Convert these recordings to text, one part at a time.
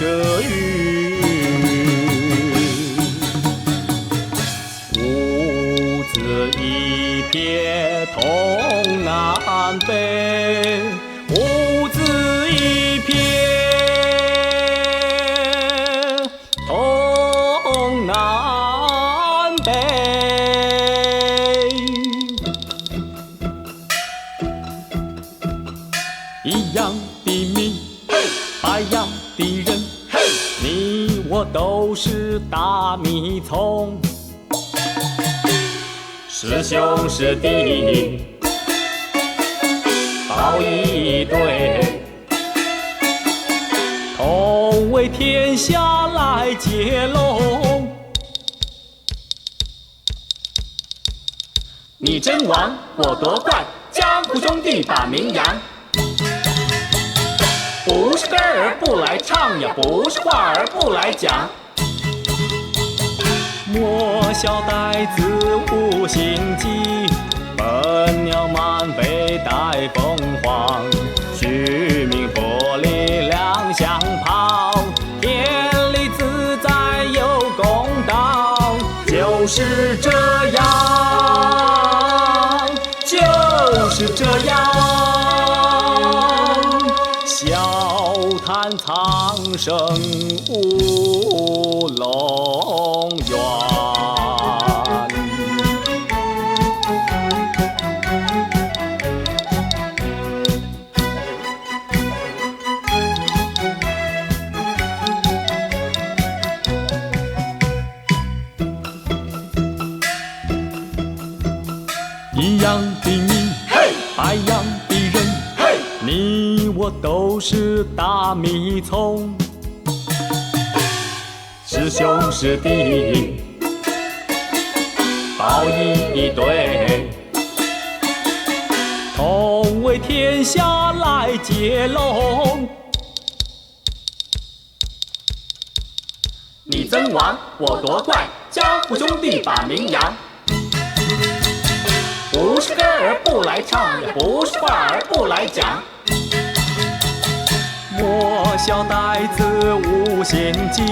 遮雨。五子一撇东南北，五子一撇东南北。一样的米，百样的人，你我都是大米虫。师兄师弟抱一对，同为天下来接龙。你争王，我夺冠，江湖兄弟把名扬。不是歌儿不来唱呀，不是话儿不来讲。莫笑呆子无心机，笨鸟满飞带凤凰。虚名薄利两相抛，天理自在有公道。就是这样，就是这样。笑谈苍生无龙源。一样的米，百样的人，你我都是大米虫。师兄师弟抱一对，同为天下来接龙。你争王，我夺冠，江湖兄弟把名扬。不是歌儿不来唱呀，不是话儿不来讲。莫笑呆子无心机，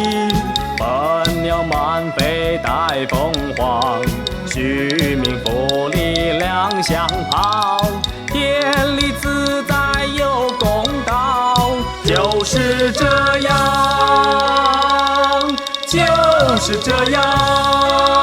笨鸟满飞带凤凰。虚名薄利两相抛，天理自在有公道。就是这样，就是这样。